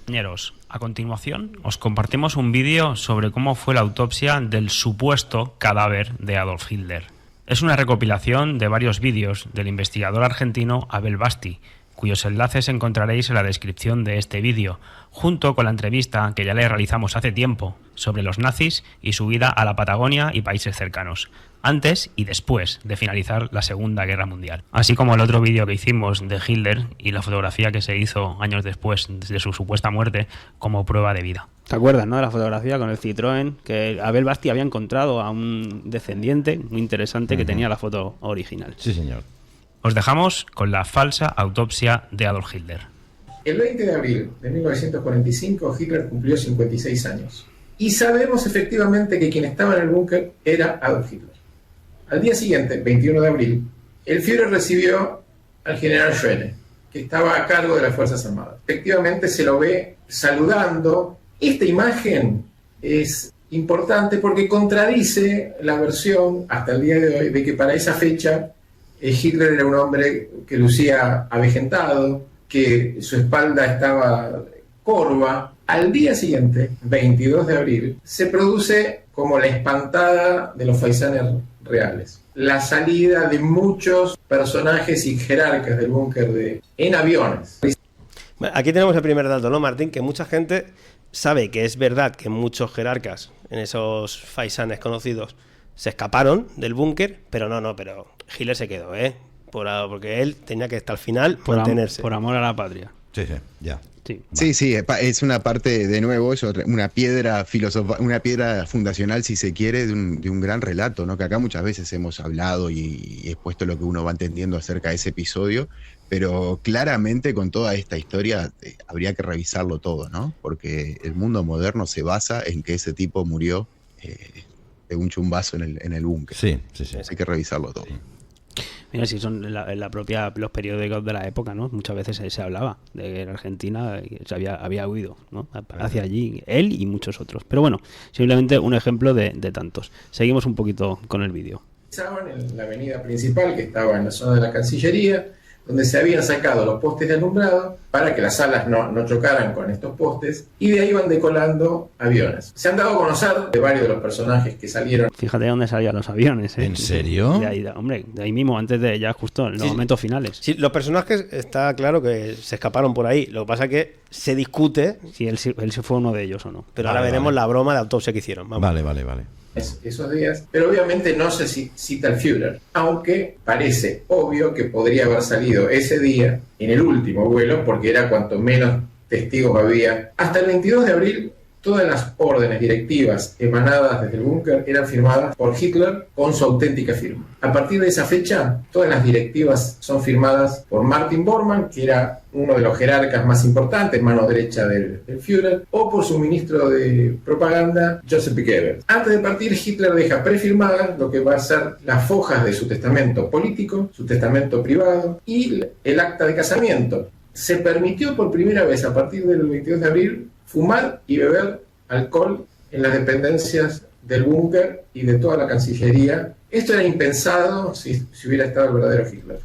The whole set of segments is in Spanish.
Compañeros, a continuación os compartimos un vídeo sobre cómo fue la autopsia del supuesto cadáver de Adolf Hitler. Es una recopilación de varios vídeos del investigador argentino Abel Basti, cuyos enlaces encontraréis en la descripción de este vídeo, junto con la entrevista que ya le realizamos hace tiempo sobre los nazis y su huida a la Patagonia y países cercanos, antes y después de finalizar la Segunda Guerra Mundial. Así como el otro vídeo que hicimos de Hitler y la fotografía que se hizo años después de su supuesta muerte como prueba de vida. ¿Te acuerdas, no? De la fotografía con el Citroën, que Abel Basti había encontrado a un descendiente muy interesante que tenía la foto original. Sí, señor. Os dejamos con la falsa autopsia de Adolf Hitler. El 20 de abril de 1945 Hitler cumplió 56 años. Y sabemos efectivamente que quien estaba en el búnker era Adolf Hitler. Al día siguiente, 21 de abril, el Führer recibió al general Schwenne, que estaba a cargo de las Fuerzas Armadas. Efectivamente se lo ve saludando. Esta imagen es importante porque contradice la versión hasta el día de hoy de que para esa fecha Hitler era un hombre que lucía avejentado, que su espalda estaba corva. Al día siguiente, 22 de abril, se produce como la espantada de los faisanes reales. La salida de muchos personajes y jerarcas del búnker en aviones. Aquí tenemos el primer dato, ¿no, Martín? Que mucha gente sabe que es verdad que muchos jerarcas en esos faisanes conocidos se escaparon del búnker, pero pero Hitler se quedó, porque él tenía que hasta el final mantenerse. Por amor a la patria. Sí, ya. Sí, es una parte, de nuevo, es una piedra una piedra fundacional, si se quiere, de un gran relato, ¿no? Que acá muchas veces hemos hablado y expuesto lo que uno va entendiendo acerca de ese episodio, pero claramente con toda esta historia habría que revisarlo todo, ¿no? Porque el mundo moderno se basa en que ese tipo murió de un chumbazo en el búnker. Sí. Hay que revisarlo todo. Sí. Mira, si son los periódicos de la época, ¿no? Muchas veces se hablaba de que en Argentina se había huido, ¿no? Hacia allí, él y muchos otros. Pero bueno, simplemente un ejemplo de tantos. Seguimos un poquito con el vídeo. Estaban en la avenida principal, que estaba en la zona de la Cancillería, donde se habían sacado los postes de alumbrado para que las alas no chocaran con estos postes, y de ahí iban decolando aviones. Se han dado a conocer de varios de los personajes que salieron. Fíjate de dónde salían los aviones, ¿eh? ¿En serio? De ahí mismo, antes de ya justo en los momentos finales. Sí, los personajes está claro que se escaparon por ahí. Lo que pasa es que se discute si él fue uno de ellos o no. Pero ahora veremos la broma de autopsia que hicieron. Vamos. Vale. Esos días, pero obviamente no se cita al Führer, aunque parece obvio que podría haber salido ese día en el último vuelo, porque era cuanto menos testigos había. Hasta el 22 de abril, todas las órdenes directivas emanadas desde el búnker eran firmadas por Hitler con su auténtica firma. A partir de esa fecha, todas las directivas son firmadas por Martin Bormann, que era uno de los jerarcas más importantes, mano derecha del Führer, o por su ministro de propaganda, Joseph Goebbels. Antes de partir, Hitler deja prefirmadas lo que va a ser las hojas de su testamento político, su testamento privado y el acta de casamiento. Se permitió por primera vez a partir del 22 de abril fumar y beber alcohol en las dependencias del búnker y de toda la Cancillería. Esto era impensado si hubiera estado el verdadero Hitler.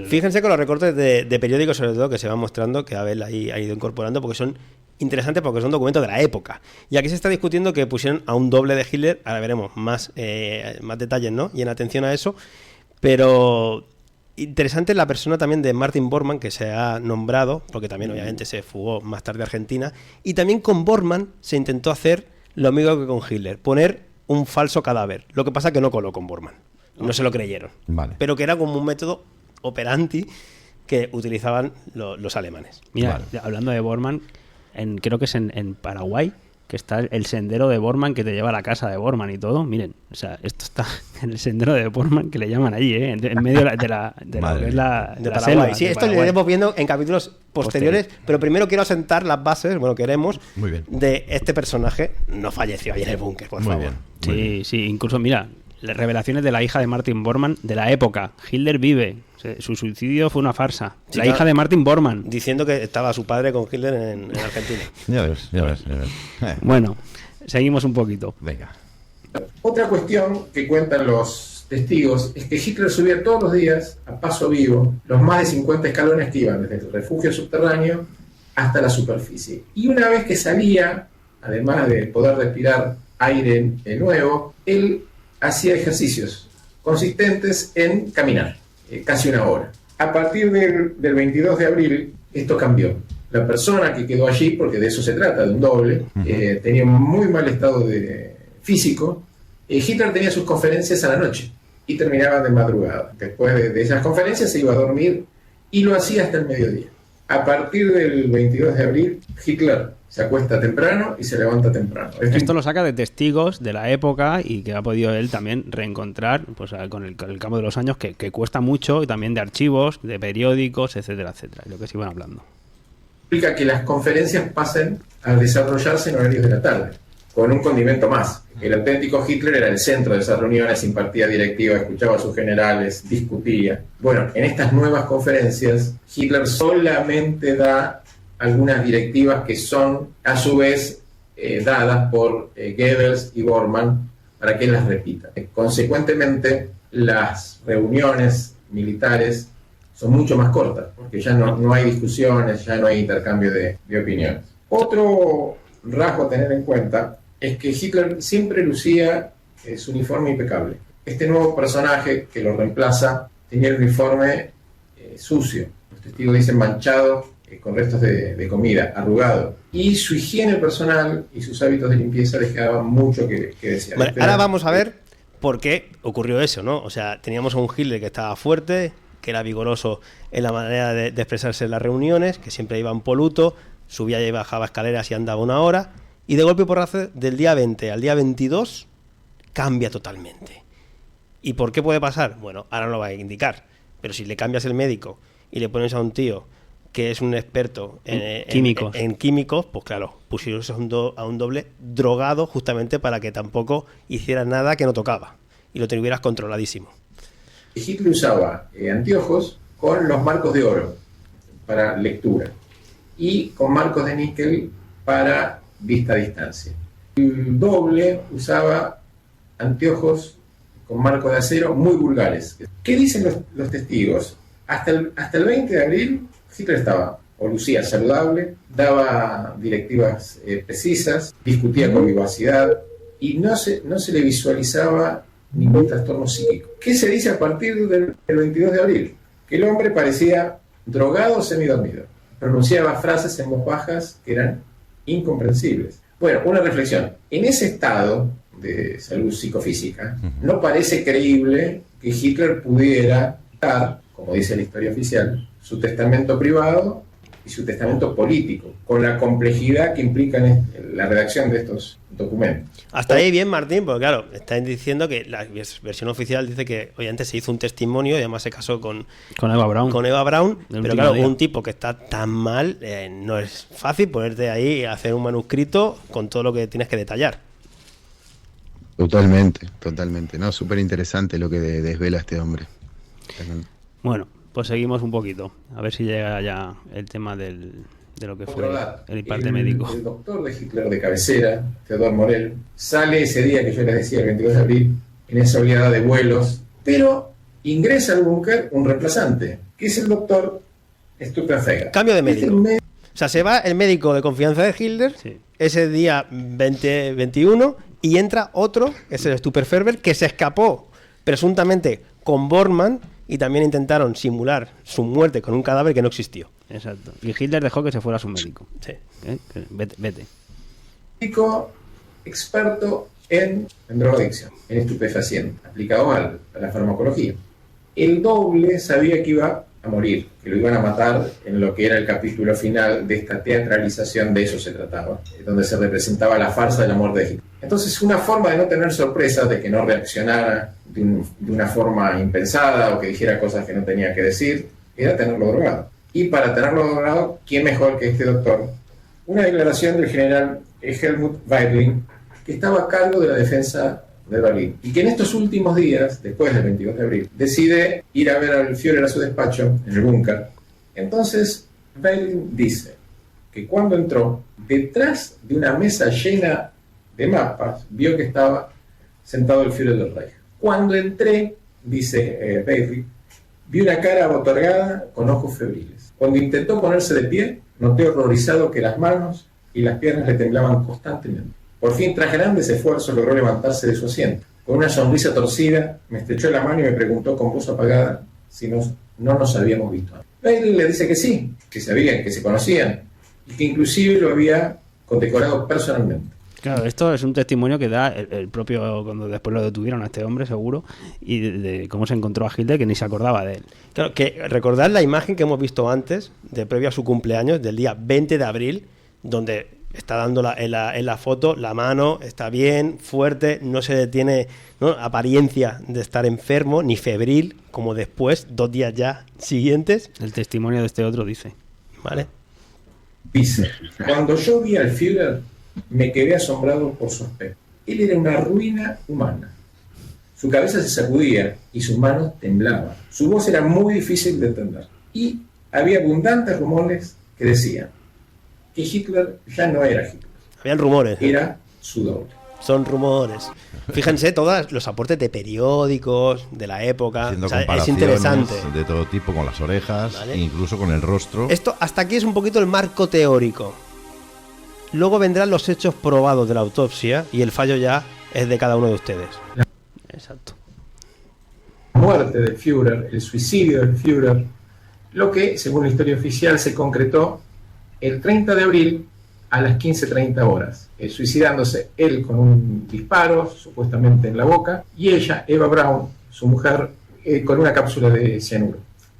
Fíjense con los recortes de periódicos, sobre todo, que se van mostrando, que Abel ahí ha ido incorporando, porque son interesantes, porque son documentos de la época. Y aquí se está discutiendo que pusieron a un doble de Hitler. Ahora veremos más detalles, ¿no? Y en atención a eso. Pero interesante la persona también de Martin Bormann, que se ha nombrado, porque también obviamente se fugó más tarde a Argentina, y también con Bormann se intentó hacer lo mismo que con Hitler, poner un falso cadáver. Lo que pasa que no coló con Bormann, no se lo creyeron, pero que era como un método operandi que utilizaban los alemanes. Mira, hablando de Bormann, creo que es en Paraguay, que está el sendero de Bormann que te lleva a la casa de Bormann y todo. Miren, o sea, esto está en el sendero de Bormann, que le llaman allí, en medio de la Paraguay. selva. Sí, esto lo iremos viendo en capítulos posteriores, pero primero quiero asentar las bases, queremos, de este personaje. No falleció ahí en el búnker, por favor. Sí, incluso, mira, las revelaciones de la hija de Martin Bormann de la época. Hitler vive. Su suicidio fue una farsa. Sí, la hija de Martin Bormann. Diciendo que estaba su padre con Hitler en Argentina. Ya ves. Bueno, seguimos un poquito. Venga. Otra cuestión que cuentan los testigos es que Hitler subía todos los días a paso vivo los más de 50 escalones que iban desde el refugio subterráneo hasta la superficie. Y una vez que salía, además de poder respirar aire nuevo, él hacía ejercicios consistentes en caminar, casi una hora. A partir del 22 de abril, esto cambió. La persona que quedó allí, porque de eso se trata, de un doble, tenía un muy mal estado físico. Hitler tenía sus conferencias a la noche y terminaban de madrugada. Después de esas conferencias se iba a dormir y lo hacía hasta el mediodía. A partir del 22 de abril, Hitler se acuesta temprano y se levanta temprano. Esto lo saca de testigos de la época y que ha podido él también reencontrar pues, con el cabo de los años, que cuesta mucho, y también de archivos, de periódicos, etcétera, etcétera, lo que se iban hablando. Implica que las conferencias pasen a desarrollarse en horarios de la tarde, con un condimento más. El auténtico Hitler era el centro de esas reuniones, impartía directivas, escuchaba a sus generales, discutía. Bueno, en estas nuevas conferencias, Hitler solamente da algunas directivas que son, a su vez, dadas por Goebbels y Bormann para que él las repita. Consecuentemente, las reuniones militares son mucho más cortas, porque ya no hay discusiones, ya no hay intercambio de opiniones. Otro rasgo a tener en cuenta es que Hitler siempre lucía su uniforme impecable. Este nuevo personaje que lo reemplaza tenía el uniforme sucio, los testigos dicen manchado, con restos de comida, arrugado. Y su higiene personal y sus hábitos de limpieza dejaban mucho que desear. Vale, ahora vamos a ver por qué ocurrió eso, ¿no? O sea, teníamos a un Hitler que estaba fuerte, que era vigoroso en la manera de expresarse en las reuniones, que siempre iba impoluto, subía y bajaba escaleras y andaba una hora, y de golpe y porrazo, del día 20 al día 22, cambia totalmente. ¿Y por qué puede pasar? Bueno, ahora no lo va a indicar, pero si le cambias el médico y le pones a un tío que es un experto en químicos, pues claro, pusieron a un doble drogado justamente para que tampoco hiciera nada que no tocaba y lo tuvieras controladísimo. Hitler usaba anteojos con los marcos de oro para lectura y con marcos de níquel para vista a distancia. El doble usaba anteojos con marcos de acero muy vulgares. ¿Qué dicen los testigos? Hasta el 20 de abril Hitler estaba o lucía saludable, daba directivas precisas, discutía con vivacidad y no se le visualizaba ningún trastorno psíquico. ¿Qué se dice a partir del 22 de abril? Que el hombre parecía drogado o semidormido. Pronunciaba frases en voz bajas que eran incomprensibles. Bueno, una reflexión. En ese estado de salud psicofísica, no parece creíble que Hitler pudiera dar, como dice la historia oficial, su testamento privado y su testamento político, con la complejidad que implica la redacción de estos documentos. Hasta ahí bien, Martín, porque claro, están diciendo que la versión oficial dice que obviamente se hizo un testimonio y además se casó con Eva Braun, pero claro, un tipo que está tan mal, no es fácil ponerte ahí y hacer un manuscrito con todo lo que tienes que detallar. Totalmente. No, súper interesante lo que desvela este hombre. Bueno, pues seguimos un poquito, a ver si llega ya el tema de lo que fue el parte médico. El doctor de Hitler de cabecera, Theodor Morell, sale ese día que yo les decía, el 22 de abril, en esa oleada de vuelos, pero ingresa al búnker un reemplazante, que es el doctor Stupenfeger. Cambio de médico. O sea, se va el médico de confianza de Hitler, sí, ese día 21, y entra otro, que es el Stupenfeger, que se escapó presuntamente con Bormann, y también intentaron simular su muerte con un cadáver que no existió. Exacto. Y Hitler dejó que se fuera su médico. Sí. Vete. Médico experto en drogadicción, en estupefaciente, aplicado a la farmacología. El doble sabía que iba a morir, que lo iban a matar en lo que era el capítulo final de esta teatralización, de eso se trataba, donde se representaba la farsa de la muerte de Hitler. Entonces, una forma de no tener sorpresas, de que no reaccionara de una forma impensada o que dijera cosas que no tenía que decir, era tenerlo drogado. Y para tenerlo drogado, ¿quién mejor que este doctor? Una declaración del general Helmut Weidling, que estaba a cargo de la defensa de Berlín, y que en estos últimos días, después del 22 de abril, decide ir a ver al Führer a su despacho, en el búnker. Entonces, Weidling dice que cuando entró, detrás de una mesa llena de mapas, vio que estaba sentado el Führer del Reich. Cuando entré, dice Weidling, vi una cara abotorgada con ojos febriles. Cuando intentó ponerse de pie, noté horrorizado que las manos y las piernas le temblaban constantemente. Por fin, tras grandes esfuerzos, logró levantarse de su asiento. Con una sonrisa torcida, me estrechó la mano y me preguntó con voz apagada si no nos habíamos visto. Él le dice que sí, que sabían, que se conocían, y que inclusive lo había condecorado personalmente. Claro, esto es un testimonio que da el propio, cuando después lo detuvieron a este hombre, seguro, y de cómo se encontró a Hitler, que ni se acordaba de él. Claro, que recordar la imagen que hemos visto antes, de previo a su cumpleaños, del día 20 de abril, donde está dando en la foto, la mano está bien, fuerte, no se detiene, ¿no?, apariencia de estar enfermo, ni febril, como después, 2 días ya siguientes. El testimonio de este otro dice. ¿Vale? Dice, cuando yo vi al Führer, me quedé asombrado por su aspecto. Él era una ruina humana. Su cabeza se sacudía y sus manos temblaban. Su voz era muy difícil de entender. Y había abundantes rumores que decían que Hitler ya no era Hitler. Habían rumores. Era su doble. Son rumores. Fíjense todos los aportes de periódicos de la época. Haciendo O sea, es comparaciones interesante. de todo tipo con las orejas, Vale. incluso con el rostro. Esto hasta aquí es un poquito el marco teórico. Luego vendrán los hechos probados de la autopsia y el fallo ya es de cada uno de ustedes. Exacto. La muerte del Führer, el suicidio del Führer, lo que, según la historia oficial, se concretó el 30 de abril a las 15:30 horas, suicidándose él con un disparo, supuestamente en la boca, y ella, Eva Braun, su mujer, con una cápsula de cianuro.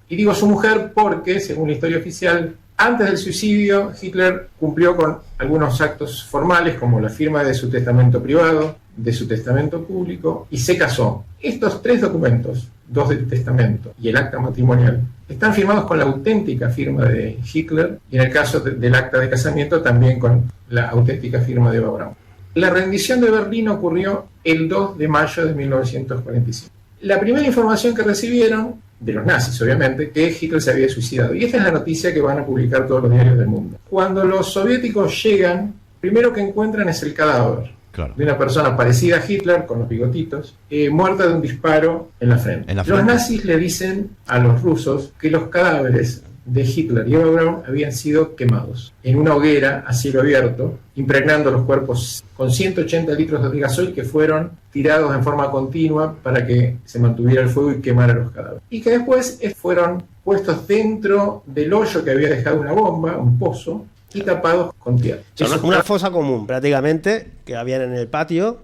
Y digo su mujer porque, según la historia oficial, antes del suicidio, Hitler cumplió con algunos actos formales, como la firma de su testamento privado, de su testamento público, y se casó. Estos 3 documentos, 2 del testamento y el acta matrimonial, están firmados con la auténtica firma de Hitler, y en el caso del acta de casamiento también con la auténtica firma de Eva Braun. La rendición de Berlín ocurrió el 2 de mayo de 1945. La primera información que recibieron, de los nazis obviamente, que Hitler se había suicidado. Y esta es la noticia que van a publicar todos los diarios del mundo. Cuando los soviéticos llegan, primero que encuentran es el cadáver de una persona parecida a Hitler, con los bigotitos, muerta de un disparo en la frente. Los nazis le dicen a los rusos que los cadáveres de Hitler y Eva Braun habían sido quemados en una hoguera a cielo abierto, impregnando los cuerpos con 180 litros de gasoil que fueron tirados en forma continua para que se mantuviera el fuego y quemara los cadáveres. Y que después fueron puestos dentro del hoyo que había dejado una bomba, un pozo, y tapados con tierra. Una fosa común, prácticamente, que habían en el patio,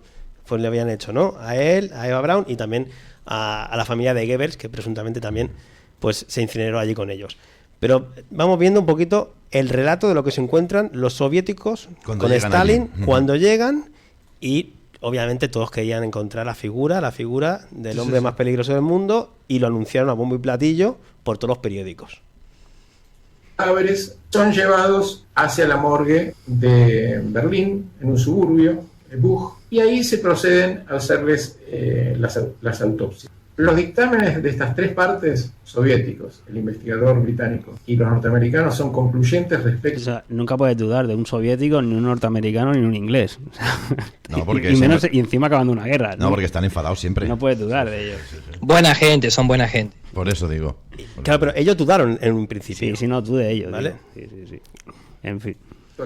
pues le habían hecho, ¿no?, a él, a Eva Braun y también a la familia de Goebbels, que presuntamente también pues se incineró allí con ellos. Pero vamos viendo un poquito el relato de lo que se encuentran los soviéticos cuando con Stalin allí. Cuando llegan, y obviamente todos querían encontrar la figura del hombre más peligroso del mundo, y lo anunciaron a bombo y platillo por todos los periódicos. Cadáveres son llevados hacia la morgue de Berlín, en un suburbio, Buch, y ahí se proceden a hacerles las autopsias. Los dictámenes de estas 3 partes, soviéticos, el investigador británico y los norteamericanos, son concluyentes respecto... O sea, nunca puedes dudar de un soviético, ni un norteamericano, ni un inglés. No, porque y encima acabando una guerra. No, porque están enfadados siempre. No puedes dudar de ellos. Buena gente, son buena gente. Por eso digo. Claro, pero ellos dudaron en un principio. Sí, si no, tú de ellos. ¿Vale? Sí. En fin.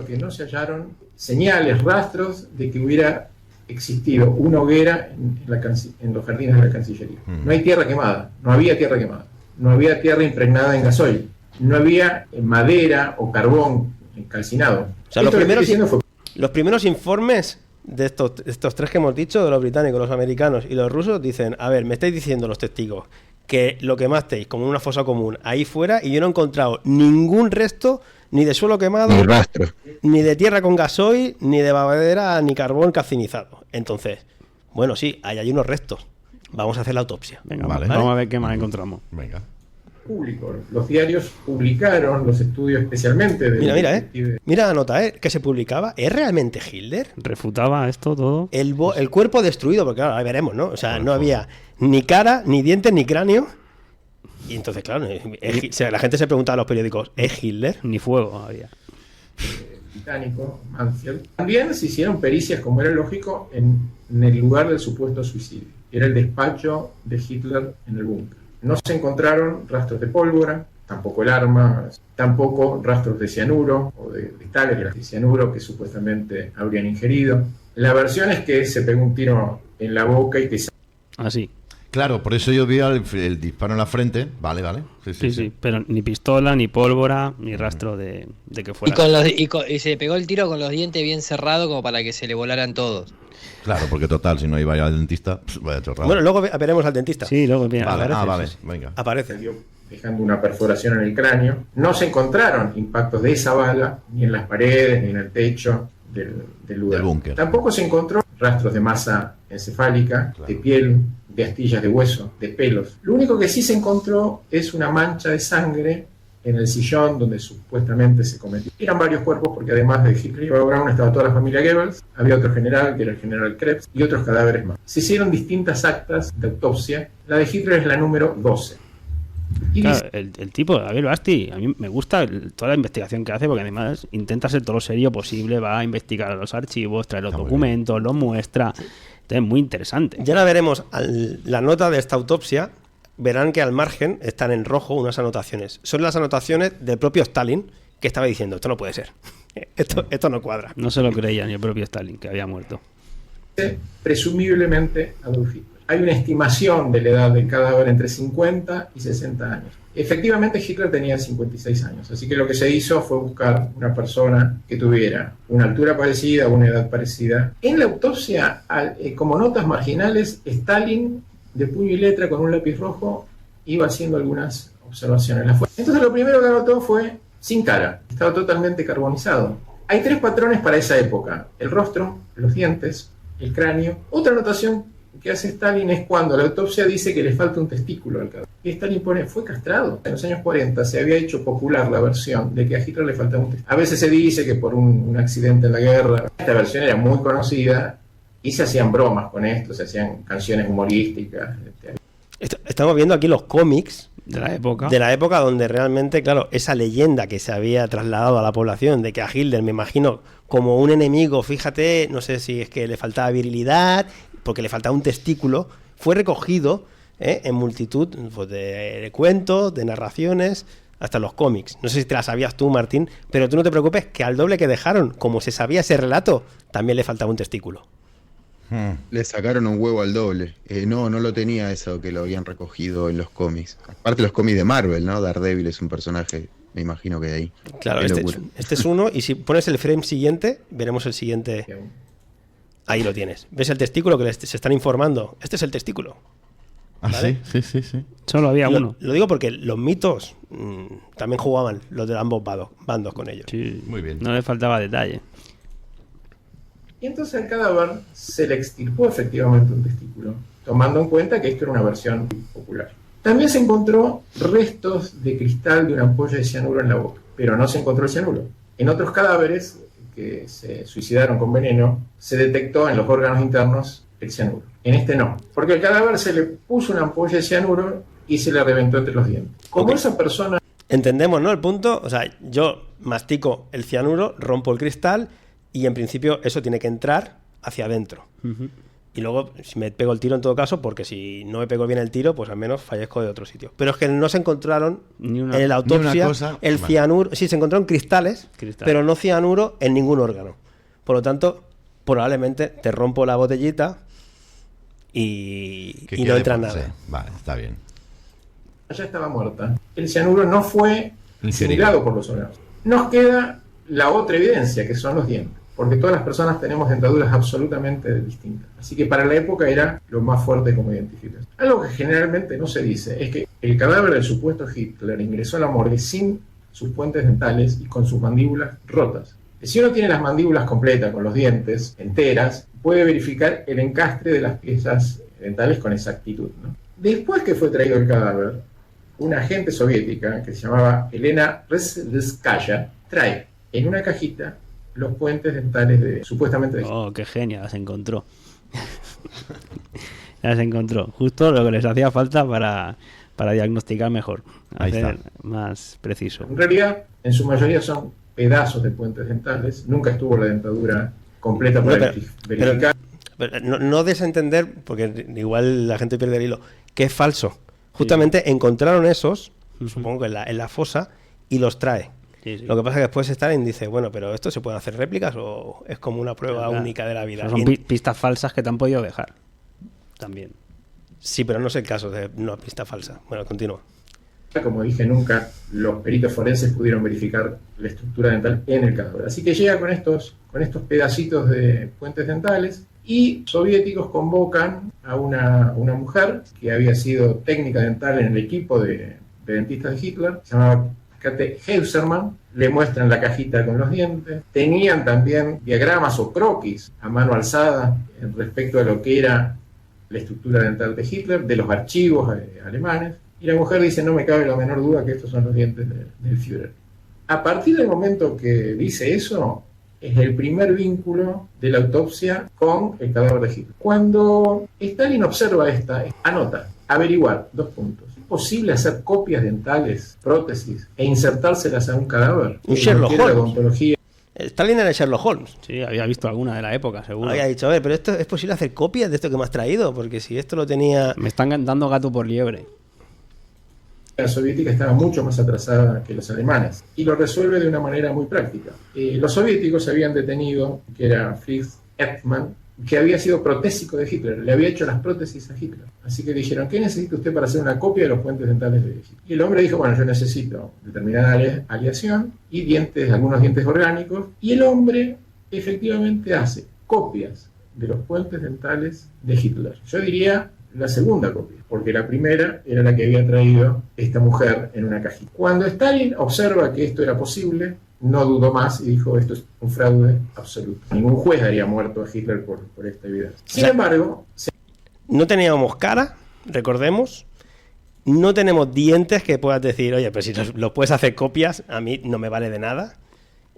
Que no se hallaron señales, rastros de que hubiera existido una hoguera en los jardines de la Cancillería. No hay tierra quemada, no había tierra quemada, no había tierra impregnada en gasoil, no había madera o carbón calcinado. O sea, los primeros informes de estos 3 que hemos dicho, de los británicos, los americanos y los rusos, dicen: a ver, me estáis diciendo los testigos que lo quemasteis como una fosa común ahí fuera, y yo no he encontrado ningún resto ni de suelo quemado, ni rastro, ni de tierra con gasoil, ni de madera, ni carbón calcinizado. Entonces, bueno, sí, hay unos restos. Vamos a hacer la autopsia. Venga, vamos a ver qué más encontramos. Venga. Público. Los diarios publicaron los estudios especialmente de... Mira la nota, que se publicaba. ¿Es realmente Hitler? ¿Refutaba esto todo? El cuerpo destruido, porque claro, ahí veremos, ¿no? O sea, no había ni cara, ni dientes, ni cráneo. Y entonces, claro, la gente se preguntaba a los periódicos: ¿es Hitler? Ni fuego había. Británico, Mansfield. También se hicieron pericias, como era lógico, en el lugar del supuesto suicidio. Era el despacho de Hitler en el búnker. No se encontraron rastros de pólvora, tampoco el arma, tampoco rastros de cianuro o de cristales de cianuro que supuestamente habrían ingerido. La versión es que se pegó un tiro en la boca y que... Así. Claro, por eso yo vi el disparo en la frente. Vale. Sí, pero ni pistola, ni pólvora, ni rastro de que fuera. Y se pegó el tiro con los dientes bien cerrados como para que se le volaran todos. Claro, porque total, si no iba al dentista, vaya chorrada. Bueno, luego veremos al dentista. Sí, luego viene. Vale, aparece, vale, sí. venga. Aparece. Dejando una perforación en el cráneo. No se encontraron impactos de esa bala, ni en las paredes, ni en el techo del lugar. Del búnker. Tampoco se encontró rastros de masa encefálica, Claro. de piel, de astillas de hueso, de pelos. Lo único que sí se encontró es una mancha de sangre en el sillón donde supuestamente se cometió. Eran varios cuerpos porque además de Hitler y Braun estaba toda la familia Goebbels, había otro general que era el general Krebs y otros cadáveres más. Se hicieron distintas actas de autopsia. La de Hitler es la número 12. Y Claro, el tipo, Gabriel Basti, a mí me gusta toda la investigación que hace porque además intenta ser todo lo serio posible, va a investigar los archivos, trae los Está muy documentos, los muestra. Entonces, muy interesante. Ya la veremos. La nota de esta autopsia, verán que al margen están en rojo unas anotaciones. Son las anotaciones del propio Stalin, que estaba diciendo, esto no puede ser. Esto no cuadra. No se lo creía ni el propio Stalin, que había muerto. presumiblemente Adolf Hitler. Hay una estimación de la edad del cadáver entre 50 y 60 años. Efectivamente, Hitler tenía 56 años, así que lo que se hizo fue buscar una persona que tuviera una altura parecida, una edad parecida. En la autopsia, como notas marginales, Stalin, de puño y letra con un lápiz rojo, iba haciendo algunas observaciones. Entonces lo primero que anotó fue sin cara, estaba totalmente carbonizado. Hay 3 patrones para esa época: el rostro, los dientes, el cráneo. Otra anotación que hace Stalin es cuando la autopsia dice que le falta un testículo al cadáver. Y Stalin pone, fue castrado. En los años 40 se había hecho popular la versión de que a Hitler le faltaba un testículo. A veces se dice que por un accidente en la guerra. Esta versión era muy conocida y se hacían bromas con esto, se hacían canciones humorísticas. Estamos viendo aquí los cómics De la época. de la época donde realmente, claro, esa leyenda que se había trasladado a la población de que a Hitler, me imagino, como un enemigo, fíjate, no sé si es que le faltaba virilidad, porque le faltaba un testículo, fue recogido en multitud pues, de cuentos, de narraciones, hasta los cómics. No sé si te las sabías tú, Martín, pero tú no te preocupes, que al doble que dejaron, como se sabía ese relato, también le faltaba un testículo. Le sacaron un huevo al doble. No lo tenía eso que lo habían recogido en los cómics. Aparte los cómics de Marvel, ¿no? Daredevil es un personaje, me imagino que de ahí. Claro, Qué este locura. es uno, y si pones el frame siguiente, veremos el siguiente. Ahí lo tienes. ¿Ves el testículo que se están informando? Este es el testículo. Ah, ¿Vale? sí. Solo había uno. Lo digo porque los mitos también jugaban los de ambos bandos con ellos. Sí, Muy bien. no le faltaba detalle. Y entonces al cadáver se le extirpó efectivamente un testículo, tomando en cuenta que esto era una versión popular. También se encontró restos de cristal de una ampolla de cianuro en la boca, pero no se encontró el cianuro. En otros cadáveres que se suicidaron con veneno, se detectó en los órganos internos el cianuro. En este no, porque al cadáver se le puso una ampolla de cianuro y se le reventó entre los dientes. Como Ok. esa persona... Entendemos, ¿no? El punto, o sea, yo mastico el cianuro, rompo el cristal y en principio eso tiene que entrar hacia adentro. Y luego, si me pego el tiro en todo caso, porque si no me pego bien el tiro, pues al menos fallezco de otro sitio. Pero es que no se encontraron Ni una- en la ni una autopsia cosa. el Vale. cianuro. Sí, se encontraron cristales, Cristal. pero no cianuro en ningún órgano. Por lo tanto, probablemente te rompo la botellita y Que no quede entra por- nada. sí, vale, está bien. ya estaba muerta. El cianuro no fue Ingerido. asimilado por los órganos. Nos queda la otra evidencia, que son los dientes, porque todas las personas tenemos dentaduras absolutamente distintas. Así que para la época era lo más fuerte como identificación. Algo que generalmente no se dice es que el cadáver del supuesto Hitler ingresó a la morgue sin sus puentes dentales y con sus mandíbulas rotas. Si uno tiene las mandíbulas completas, con los dientes enteras, puede verificar el encastre de las piezas dentales con exactitud, ¿no? Después que fue traído el cadáver, una agente soviética que se llamaba Elena Rzhevskaya trae en una cajita los puentes dentales supuestamente de Oh, qué genia, las encontró. Las encontró. Justo lo que les hacía falta para diagnosticar mejor. Ahí Hacer está. más preciso. En realidad, en su mayoría son pedazos de puentes dentales. Nunca estuvo la dentadura completa para No, verificar. Pero no desentender, porque igual la gente pierde el hilo, que es falso. Justamente encontraron esos supongo que en la fosa, y los trae. Sí, sí. Lo que pasa es que después Stalin dice, bueno, pero ¿esto se pueden hacer réplicas o es como una prueba única de la vida? Son pistas falsas que te han podido dejar. También. Sí, pero no es el caso de una pista falsa. Bueno, continúa. Como dije, nunca los peritos forenses pudieron verificar la estructura dental en el cadáver. Así que llega con estos pedacitos de puentes dentales y soviéticos convocan a una mujer que había sido técnica dental en el equipo de dentistas de Hitler, se llamaba Kate Hausermann, le muestran la cajita con los dientes, tenían también diagramas o croquis a mano alzada respecto a lo que era la estructura dental de Hitler, de los archivos alemanes. Y la mujer dice, no me cabe la menor duda que estos son los dientes del Führer. A partir del momento que dice eso, es el primer vínculo de la autopsia con el cadáver de Hitler. Cuando Stalin observa anota, averiguar, 2 puntos. ¿Es posible hacer copias dentales, prótesis, e insertárselas a un cadáver? Un Sherlock La Holmes. odontología. Stalin era Sherlock Holmes. Sí, había visto alguna de la época, seguro. Había dicho, a ver, pero esto es posible hacer copias de esto que me has traído, porque si esto lo tenía... Me están dando gato por liebre. La soviética estaba mucho más atrasada que los alemanes y lo resuelve de una manera muy práctica. Los soviéticos habían detenido, que era Fritz Eckmann, que había sido protésico de Hitler, le había hecho las prótesis a Hitler. Así que dijeron, ¿qué necesita usted para hacer una copia de los puentes dentales de Hitler? Y el hombre dijo, bueno, yo necesito determinada aleación y algunos dientes orgánicos, y el hombre efectivamente hace copias de los puentes dentales de Hitler. Yo diría la segunda copia, porque la primera era la que había traído esta mujer en una cajita. Cuando Stalin observa que esto era posible, no dudó más y dijo, esto es un fraude absoluto. Ningún juez daría muerto a Hitler por esta evidencia. Sin embargo... No teníamos cara, recordemos, no tenemos dientes que puedas decir, oye, pero si los puedes hacer copias, a mí no me vale de nada.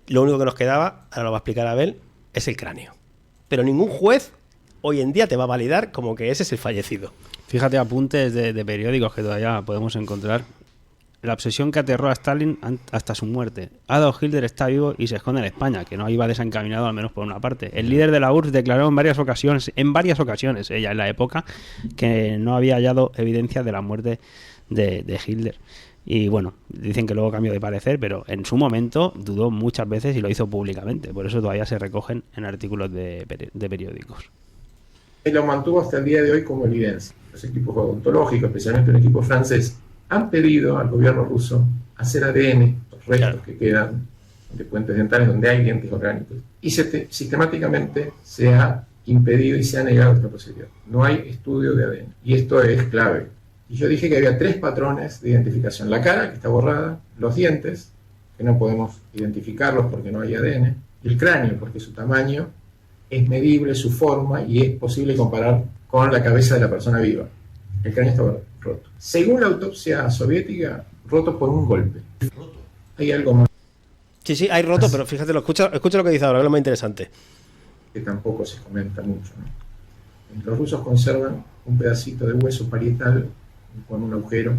Lo único que nos quedaba, ahora lo va a explicar Abel, es el cráneo. Pero ningún juez hoy en día te va a validar como que ese es el fallecido. Fíjate apuntes de periódicos que todavía podemos encontrar. La obsesión que aterró a Stalin hasta su muerte. Adolf Hitler está vivo y se esconde en España, que no iba desencaminado al menos por una parte. El líder de la URSS declaró en varias ocasiones, ella en la época, que no había hallado evidencia de la muerte de Hitler. Y bueno, dicen que luego cambió de parecer, pero en su momento dudó muchas veces y lo hizo públicamente. Por eso todavía se recogen en artículos de periódicos. Y lo mantuvo hasta el día de hoy como evidencia. Los equipos odontológicos, especialmente el equipo francés, han pedido al gobierno ruso hacer ADN, los restos que quedan de puentes dentales donde hay dientes orgánicos. Y sistemáticamente se ha impedido y se ha negado esta posibilidad. No hay estudio de ADN. Y esto es clave. Y yo dije que había 3 patrones de identificación. La cara, que está borrada, los dientes, que no podemos identificarlos porque no hay ADN, y el cráneo, porque su tamaño es medible, su forma, y es posible comparar con la cabeza de la persona viva. El cráneo está roto. Según la autopsia soviética, roto por un golpe. Hay algo más. Sí, hay roto, pero fíjate, escucha lo que dice ahora, es lo más interesante. Que tampoco se comenta mucho, ¿no? Los rusos conservan un pedacito de hueso parietal con un agujero,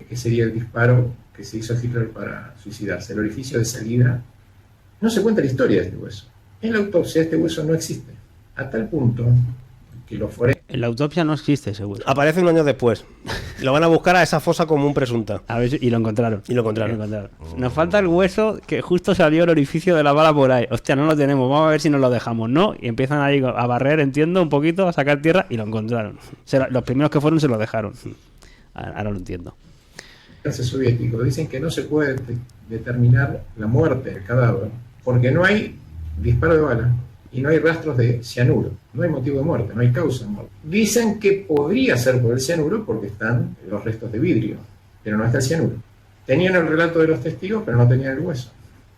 que sería el disparo que se hizo a Hitler para suicidarse. El orificio de salida. No se cuenta la historia de este hueso. En la autopsia este hueso no existe. A tal punto que los forenses... En la autopsia no existe ese hueso. Aparece un año después. Lo van a buscar a esa fosa común presunta. A ver, y lo encontraron. Y lo encontraron. Nos falta el hueso que justo salió el orificio de la bala por ahí. Hostia, no lo tenemos, vamos a ver si nos lo dejamos, ¿no? Y empiezan ahí a barrer, entiendo, un poquito, a sacar tierra y lo encontraron. Los primeros que fueron se lo dejaron. Ahora lo entiendo. Soviéticos dicen que no se puede determinar la muerte del cadáver porque no hay disparo de bala y no hay rastros de cianuro. No hay motivo de muerte, no hay causa de muerte. Dicen que podría ser por el cianuro porque están los restos de vidrio, pero no está el cianuro. Tenían el relato de los testigos, pero no tenían el hueso.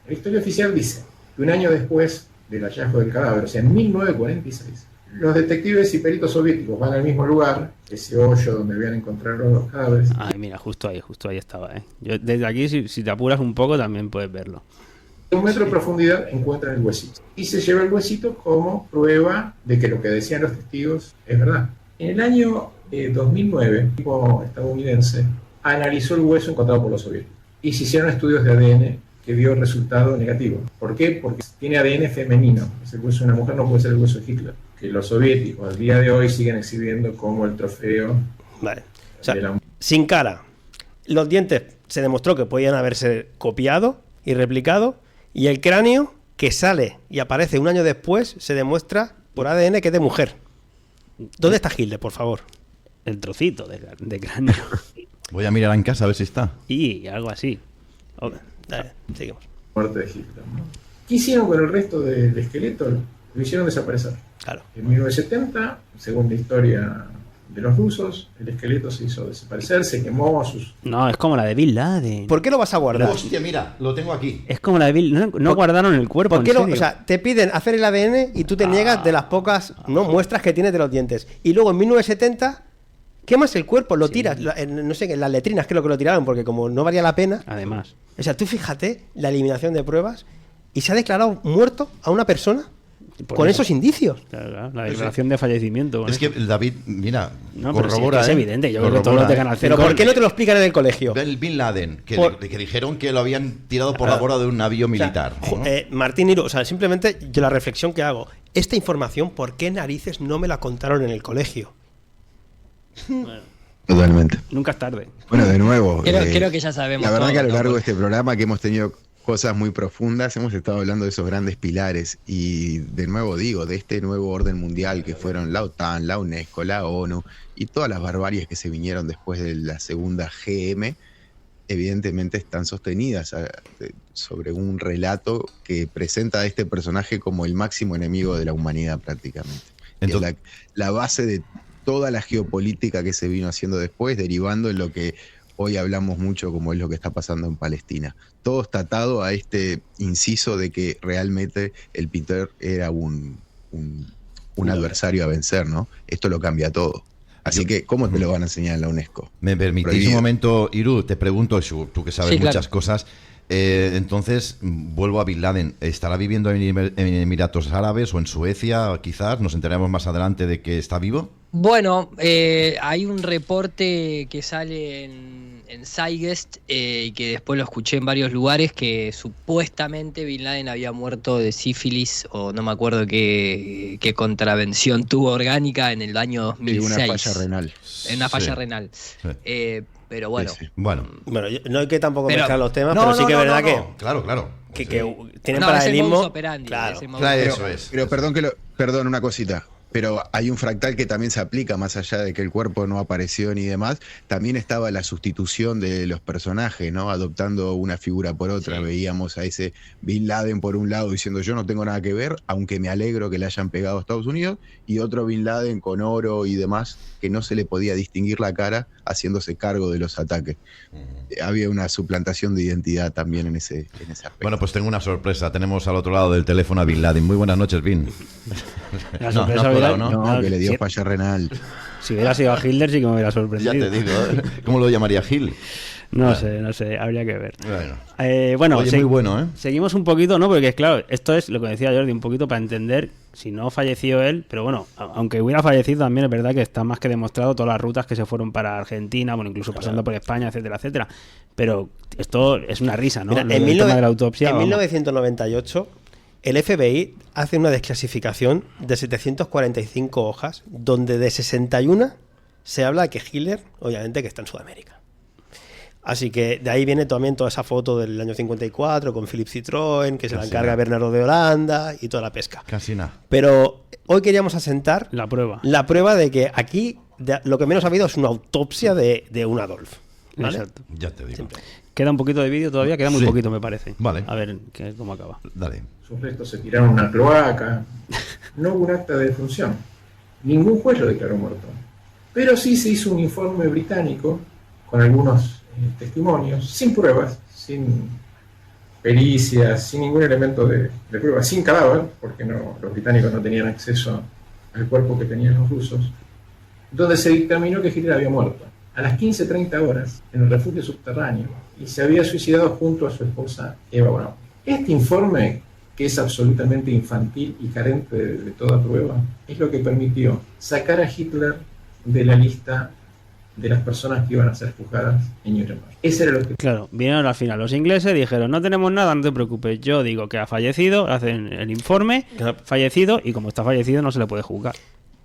La historia oficial dice que un año después del hallazgo del cadáver, o sea, en 1946, los detectives y peritos soviéticos van al mismo lugar, ese hoyo donde habían encontrado los cadáveres. Ay, mira, justo ahí estaba, ¿eh? Yo, desde aquí, si te apuras un poco, también puedes verlo. A 1 metro de profundidad encuentran el huesito. Y se lleva el huesito como prueba de que lo que decían los testigos es verdad. En el año 2009, un equipo estadounidense analizó el hueso encontrado por los soviéticos. Y se hicieron estudios de ADN que dio resultado negativo. ¿Por qué? Porque tiene ADN femenino. El hueso de una mujer no puede ser el hueso de Hitler. Que los soviéticos al día de hoy siguen exhibiendo como el trofeo. Vale. O sea, sin cara. Los dientes se demostró que podían haberse copiado y replicado, y el cráneo que sale y aparece un año después se demuestra por ADN que es de mujer. ¿Dónde está Hitler, por favor? El trocito de cráneo. Voy a mirar en casa a ver si está. Y algo así. Dale, seguimos. Muerte de Hitler, ¿no? ¿Qué hicieron con el resto del esqueleto? Lo hicieron desaparecer. Claro. En 1970, según la historia de los rusos, el esqueleto se hizo desaparecer, se quemó sus... No, es como la de Bin Laden. ¿Por qué lo vas a guardar? Hostia, mira, lo tengo aquí. Es como la de Bin Laden. No guardaron el cuerpo. ¿Por qué en serio. o sea, te piden hacer el ADN y tú te niegas de las pocas muestras que tienes de los dientes? Y luego en 1970 quemas el cuerpo, lo tiras, no sé, en las letrinas creo que lo tiraron, porque como no valía la pena. Además. O sea, tú fíjate la eliminación de pruebas y se ha declarado muerto a una persona con esos indicios. Claro, la declaración de fallecimiento. con Es que eso. David, mira, No, pero sí, corrobora. es evidente. Yo creo que todos los de Canal 5. Pero ¿por qué no te lo explican en el colegio? El Bin Laden, que dijeron que lo habían tirado por Ah. la borda de un navío militar. O sea, ¿no? Martín Hiro, o sea, simplemente yo la reflexión que hago, esta información, ¿por qué narices no me la contaron en el colegio? Totalmente. Nunca es tarde. Bueno, de nuevo. Creo que ya sabemos La verdad todo, que a lo ¿no? largo de este programa que hemos tenido cosas muy profundas, hemos estado hablando de esos grandes pilares y de nuevo digo, de este nuevo orden mundial que fueron la OTAN, la UNESCO, la ONU y todas las barbarias que se vinieron después de la segunda GM, evidentemente están sostenidas sobre un relato que presenta a este personaje como el máximo enemigo de la humanidad prácticamente. Entonces, La base de toda la geopolítica que se vino haciendo después, derivando en lo que hoy hablamos mucho como es lo que está pasando en Palestina. Todo está atado a este inciso de que realmente el pintor era un adversario a vencer, ¿no? Esto lo cambia todo. Así que, ¿cómo te lo van a enseñar en la UNESCO? ¿Me permitís Prohibido. un momento, Iru? Te pregunto, tú que sabes Sí, claro. muchas cosas. Entonces, vuelvo a Bin Laden. ¿Estará viviendo en Emiratos Árabes o en Suecia? Quizás nos enteremos más adelante de que está vivo. Bueno, hay un reporte que sale en Zeitgeist y que después lo escuché en varios lugares que supuestamente Bin Laden había muerto de sífilis o no me acuerdo qué contravención tuvo orgánica en el año Y 2006. una falla renal. En una falla Sí. renal. Sí. Pero bueno, Sí, sí. Bueno. Bueno, no hay que tampoco Pero- mezclar los temas, pero sí que es verdad Claro, claro. que Sí. tienen no, es el paralelismo. modus operandi, Claro. es el modus Claro, operandi. eso es. Pero perdón una cosita. Pero hay un fractal que también se aplica, más allá de que el cuerpo no apareció ni demás. También estaba la sustitución de los personajes, ¿no? Adoptando una figura por otra. Sí. Veíamos a ese Bin Laden por un lado diciendo yo no tengo nada que ver, aunque me alegro que le hayan pegado a Estados Unidos. Y otro Bin Laden con oro y demás, que no se le podía distinguir la cara, haciéndose cargo de los ataques. Había una suplantación de identidad también en ese aspecto. Bueno, pues tengo una sorpresa. Tenemos al otro lado del teléfono a Bin Laden. Muy buenas noches, Bin. La No, sorpresa no has hubiera- colado, ¿no? No, que le dio si, falla renal. si hubiera sido a Hitler sí que me hubiera Ya sorprendido. te digo. ¿Cómo lo llamaría Gil? No sé, habría que ver. Bueno. Bueno, Oye, muy bueno, ¿eh? Seguimos un poquito, ¿no? Porque claro, esto es lo que decía Jordi, un poquito para entender si no falleció él, pero bueno, aunque hubiera fallecido también es verdad que está más que demostrado todas las rutas que se fueron para Argentina, bueno, incluso pasando por España, etcétera, etcétera. Pero esto es una risa, ¿no? Mira, Lo del tema de la autopsia. en vamos. 1998, el FBI hace una desclasificación de 745 hojas, donde de 61 se habla de que Hitler, obviamente, que está en Sudamérica. Así que de ahí viene también toda esa foto del año 54 con Philippe Citroën, que se la Casi encarga nada. Bernardo de Holanda y toda la pesca. Casi nada. Pero hoy queríamos asentar La prueba. la prueba de que aquí lo que menos ha habido es una autopsia de un Adolf. ¿vale? Exacto. Ya te digo. Queda un poquito de vídeo todavía, queda muy Sí. poquito, me parece. Vale. A ver cómo acaba. Dale. Sus restos se tiraron a una cloaca. No hubo un acta de defunción. Ningún juez lo declaró muerto. Pero sí se hizo un informe británico con algunos testimonios, sin pruebas, sin pericias, sin ningún elemento de prueba, sin cadáver, porque los británicos no tenían acceso al cuerpo que tenían los rusos, donde se dictaminó que Hitler había muerto a las 15:30 horas en el refugio subterráneo y se había suicidado junto a su esposa Eva Braun. Este informe, que es absolutamente infantil y carente de toda prueba, es lo que permitió sacar a Hitler de la lista de las personas que iban a ser juzgadas en Nuremberg. Ese era lo que... Claro, vinieron al final los ingleses, dijeron, no tenemos nada, no te preocupes, yo digo que ha fallecido, hacen el informe, fallecido, y como está fallecido no se le puede juzgar.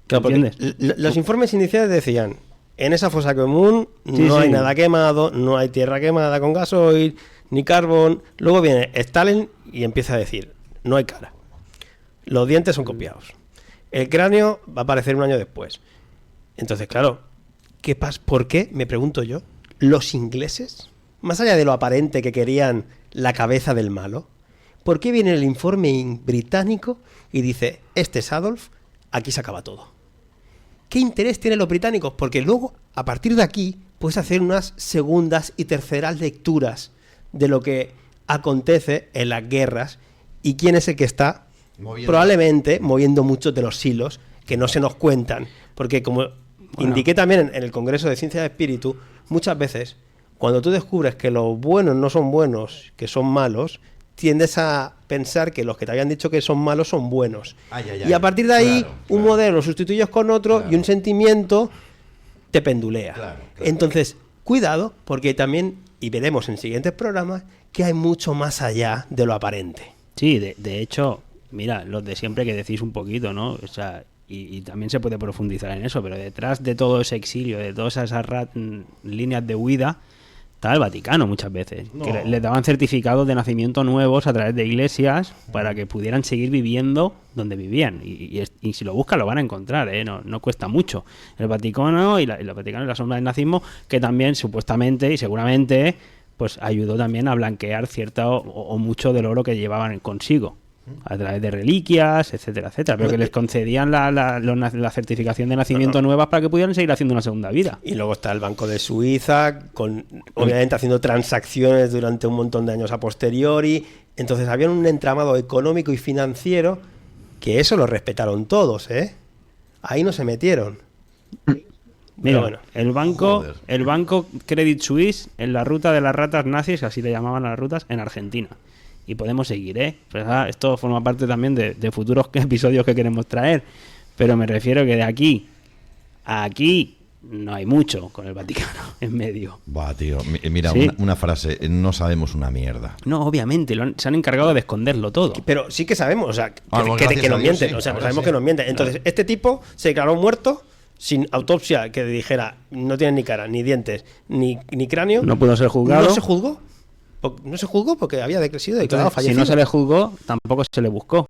Claro, porque ¿Entiendes? los informes iniciales decían en esa fosa común no hay nada quemado, no hay tierra quemada con gasoil, ni carbón. Luego viene Stalin y empieza a decir, no hay cara. Los dientes son copiados. El cráneo va a aparecer un año después. Entonces, claro, ¿qué pasa? ¿Por qué, me pregunto yo, los ingleses, más allá de lo aparente que querían la cabeza del malo, ¿por qué viene el informe británico y dice, este es Adolf, aquí se acaba todo? ¿Qué interés tienen los británicos? Porque luego, a partir de aquí, puedes hacer unas segundas y terceras lecturas de lo que acontece en las guerras y quién es el que está probablemente moviendo muchos de los hilos que no se nos cuentan. Porque como indiqué también en el Congreso de Ciencia de Espíritu, muchas veces, cuando tú descubres que los buenos no son buenos, que son malos, tiendes a pensar que los que te habían dicho que son malos son buenos. Y a partir de ahí, un modelo lo sustituyes con otro y un sentimiento te pendulea. Entonces, cuidado, porque también, y veremos en siguientes programas, que hay mucho más allá de lo aparente. Sí, de hecho, mira, los de siempre que decís un poquito, ¿no? O sea, y también se puede profundizar en eso, pero detrás de todo ese exilio, de todas esas líneas de huida, estaba el Vaticano muchas veces, que les daban certificados de nacimiento nuevos a través de iglesias para que pudieran seguir viviendo donde vivían. Y si lo buscan lo van a encontrar, no cuesta mucho. El Vaticano y la sombra del nazismo, que también supuestamente y seguramente pues ayudó también a blanquear cierta o mucho del oro que llevaban consigo, a través de reliquias, etcétera, etcétera, pero que les concedían la certificación de nacimiento nuevas para que pudieran seguir haciendo una segunda vida. Y luego está el Banco de Suiza, obviamente haciendo transacciones durante un montón de años a posteriori. Entonces había un entramado económico y financiero que eso lo respetaron todos, ¿eh? Ahí no se metieron. Mira, bueno, el banco Credit Suisse en la ruta de las ratas nazis, así le llamaban a las rutas, en Argentina. Y podemos seguir, ¿eh? Pues, esto forma parte también de futuros episodios que queremos traer. Pero me refiero que de aquí a aquí no hay mucho con el Vaticano en medio. Buah, tío, mira, ¿Sí? una frase, no sabemos una mierda. No, obviamente, se han encargado de esconderlo todo. Pero sí que sabemos, o sea, que gracias nos a Dios, mienten, sí, o sea, ahora sabemos sí. que nos mienten. Entonces, este tipo se declaró muerto sin autopsia que dijera, no tiene ni cara, ni dientes, ni cráneo. No pudo ser juzgado. No se juzgó. No se juzgó porque había sido declarado Entonces, fallecido. si no se le juzgó, tampoco se le buscó.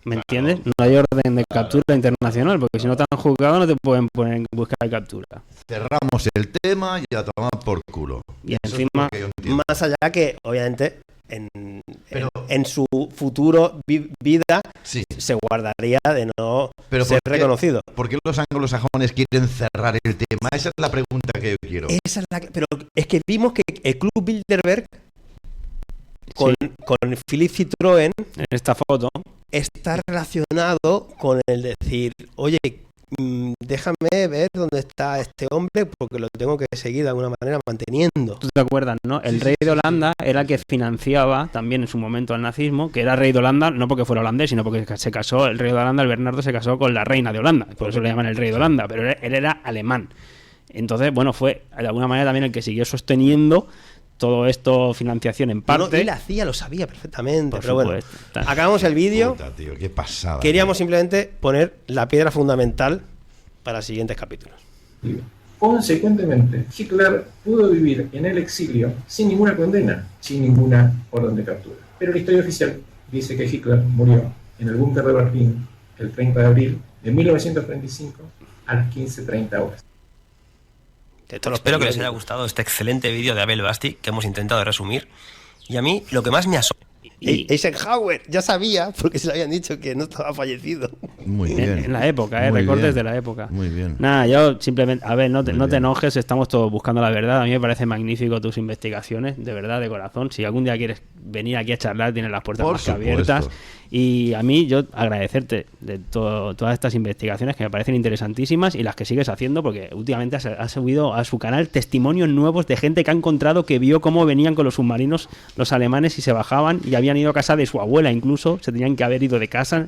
¿Me entiendes? No hay orden de captura internacional, porque si no te han juzgado no te pueden poner en busca de captura. Cerramos el tema y a tomar por culo. Y Eso es encima, lo que yo entiendo. Más allá que, obviamente, en su futuro vida Sí. se guardaría de no Pero ser ¿por qué? reconocido. ¿Por qué los anglosajones quieren cerrar el tema? Esa es la pregunta que yo quiero. Esa es pero es que vimos que el Club Bilderberg con Philippe Citroën en esta foto, está relacionado con el decir, oye, déjame ver dónde está este hombre porque lo tengo que seguir de alguna manera manteniendo. tú te acuerdas, ¿no? El rey de Holanda era el que financiaba también en su momento al nazismo, que era rey de Holanda, no porque fuera holandés, sino porque se casó, el rey de Holanda, el Bernardo, se casó con la reina de Holanda, por eso le llaman el rey de Holanda, pero él era alemán. Entonces, bueno, fue de alguna manera también el que siguió sosteniendo todo esto, financiación en parte. Y la CIA lo sabía perfectamente, Por pero supuesto. bueno, acabamos el vídeo. Puta, tío, qué pasada. Queríamos simplemente poner la piedra fundamental para los siguientes capítulos. Consecuentemente, Hitler pudo vivir en el exilio sin ninguna condena, sin ninguna orden de captura. Pero la historia oficial dice que Hitler murió en el búnker de Berlín el 30 de abril de 1935 a las 15:30 horas. Espero que les haya gustado este excelente vídeo de Abel Basti que hemos intentado resumir. Y a mí lo que más me asombra... Eisenhower ya sabía, porque se le habían dicho que no estaba fallecido. Muy bien. En la época, Muy recortes bien. de la época. Muy bien. Nada, yo simplemente, a ver, no te bien. enojes, estamos todos buscando la verdad. A mí me parece magnífico tus investigaciones, de verdad, de corazón. Si algún día quieres venir aquí a charlar, tienes las puertas Por más que supuesto. abiertas. Y a mí, yo agradecerte de todas estas investigaciones que me parecen interesantísimas y las que sigues haciendo, porque últimamente has subido a su canal testimonios nuevos de gente que ha encontrado, que vio cómo venían con los submarinos los alemanes y se bajaban y habían ido a casa de su abuela, incluso se tenían que haber ido de casa.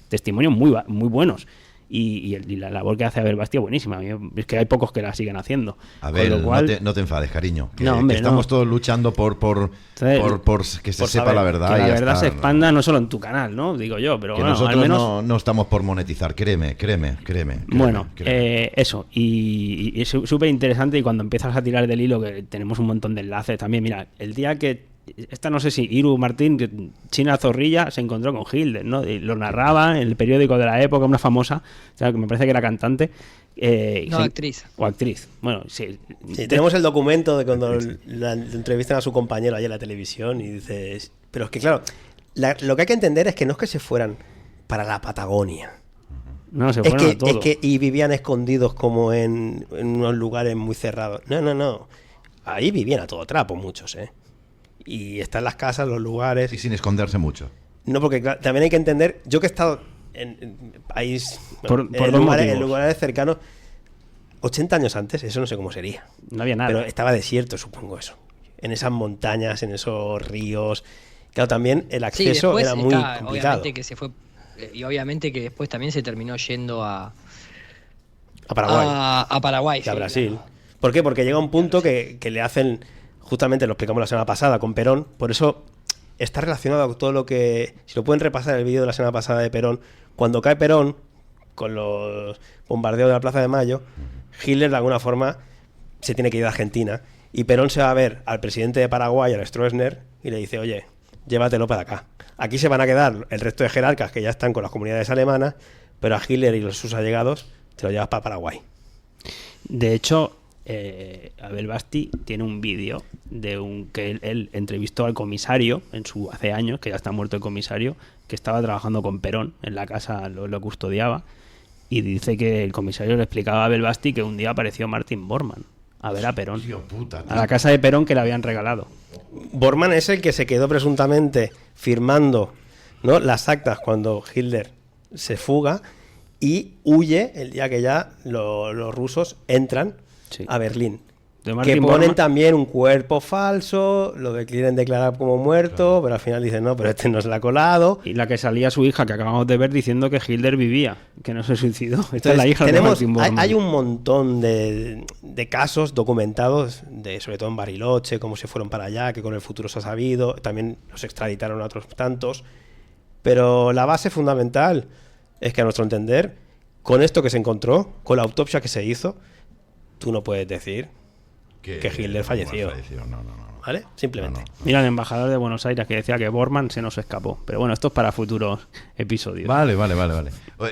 Testimonios muy buenos. y la labor que hace Abel Basti es buenísima. A mí es que hay pocos que la siguen haciendo. A ver, con lo cual, no te enfades, cariño. Que, no, hombre, que estamos no. todos luchando por que se por sepa saber, la verdad. que la y ya verdad está, se expanda no solo en tu canal, ¿no? Digo yo, pero que bueno, nosotros al menos... no estamos por monetizar, créeme. Bueno, créeme. eso, y es súper interesante, y cuando empiezas a tirar del hilo, que tenemos un montón de enlaces también, mira, el día que, no sé si Iru Martín, China Zorrilla, se encontró con Hilder, ¿no? Y lo narraba en el periódico de la época, una famosa, o sea, que me parece que era cantante. Actriz. O actriz, bueno, sí. Sí, tenemos el documento de cuando la entrevistan a su compañero ahí en la televisión y dices... Pero es que claro, lo que hay que entender es que no es que se fueran para la Patagonia. No, se fueron a todo. Y vivían escondidos como en unos lugares muy cerrados. No. Ahí vivían a todo trapo muchos, ¿eh? Y están las casas, los lugares... Y sin esconderse mucho. No, porque claro, también hay que entender... Yo que he estado en país... Por dos en motivos. lugares cercanos... 80 años antes, eso no sé cómo sería. No había nada. Pero estaba desierto, supongo eso. En esas montañas, en esos ríos... Claro, también el acceso después era muy está, complicado. Obviamente que se fue... Y obviamente que después también se terminó yendo a Paraguay. A Paraguay. Y a sí, Brasil. claro. ¿Por qué? Porque llega un punto que le hacen, justamente lo explicamos la semana pasada con Perón, por eso está relacionado con todo lo que, si lo pueden repasar el vídeo de la semana pasada de Perón, cuando cae Perón, con los bombardeos de la Plaza de Mayo, Hitler de alguna forma se tiene que ir a Argentina, y Perón se va a ver al presidente de Paraguay, al Stroessner, y le dice, oye, llévatelo para acá. Aquí se van a quedar el resto de jerarcas que ya están con las comunidades alemanas, pero a Hitler y sus allegados te lo llevas para Paraguay. De hecho, Abel Basti tiene un vídeo que él entrevistó al comisario hace años, que ya está muerto el comisario, que estaba trabajando con Perón en la casa, lo custodiaba, y dice que el comisario le explicaba a Abel Basti que un día apareció Martin Bormann a ver a Perón, a la casa de Perón que le habían regalado. Bormann es el que se quedó presuntamente firmando, ¿no?, las actas cuando Hitler se fuga y huye el día que ya los rusos entran a Berlín. Que ponen también un cuerpo falso, lo quieren declarar como muerto, pero al final dicen, no, pero este no se la ha colado. Y la que salía su hija, que acabamos de ver, diciendo que Hitler vivía, que no se suicidó. Esta Entonces, es la hija de Martin Bormann. Hay un montón de casos documentados, sobre todo en Bariloche, cómo se fueron para allá, que con el futuro se ha sabido, también los extraditaron a otros tantos, pero la base fundamental es que, a nuestro entender, con esto que se encontró, con la autopsia que se hizo, tú no puedes decir que Hitler falleció. No. ¿Vale? Simplemente. No. Mira, el embajador de Buenos Aires que decía que Bormann se nos escapó. Pero bueno, esto es para futuros episodios. Vale.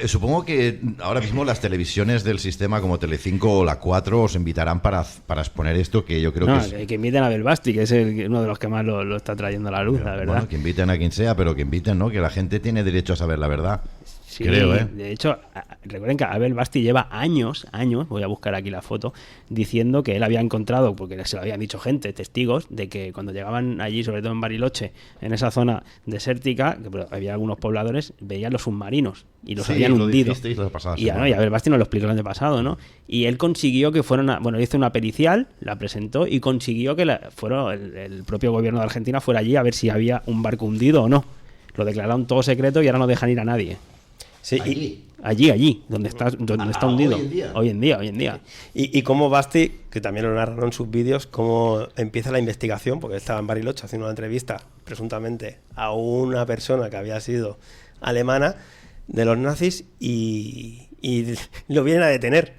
Supongo que ahora mismo las televisiones del sistema como Telecinco o la 4 os invitarán para exponer esto, que yo creo que es... que inviten a Abel Basti, que es uno de los que más lo está trayendo a la luz, la verdad. Bueno, que inviten a quien sea, pero que inviten, ¿no? Que la gente tiene derecho a saber la verdad. Sí, creo, ¿eh? De hecho, recuerden que Abel Basti lleva años, voy a buscar aquí la foto, diciendo que él había encontrado, porque se lo habían dicho gente, testigos, de que cuando llegaban allí, sobre todo en Bariloche, en esa zona desértica, que había algunos pobladores, veían los submarinos y los habían hundido. Y Abel Basti nos lo explicó el año pasado, ¿no? Y él consiguió que fueran, hizo una pericial, la presentó y consiguió que el propio gobierno de Argentina fuera allí a ver si había un barco hundido o no. Lo declararon todo secreto y ahora no dejan ir a nadie. Sí, allí, donde está hundido. Hoy en día. Y cómo Basti, que también lo narraron en sus vídeos, cómo empieza la investigación, porque él estaba en Bariloche haciendo una entrevista, presuntamente, a una persona que había sido alemana de los nazis y lo vienen a detener.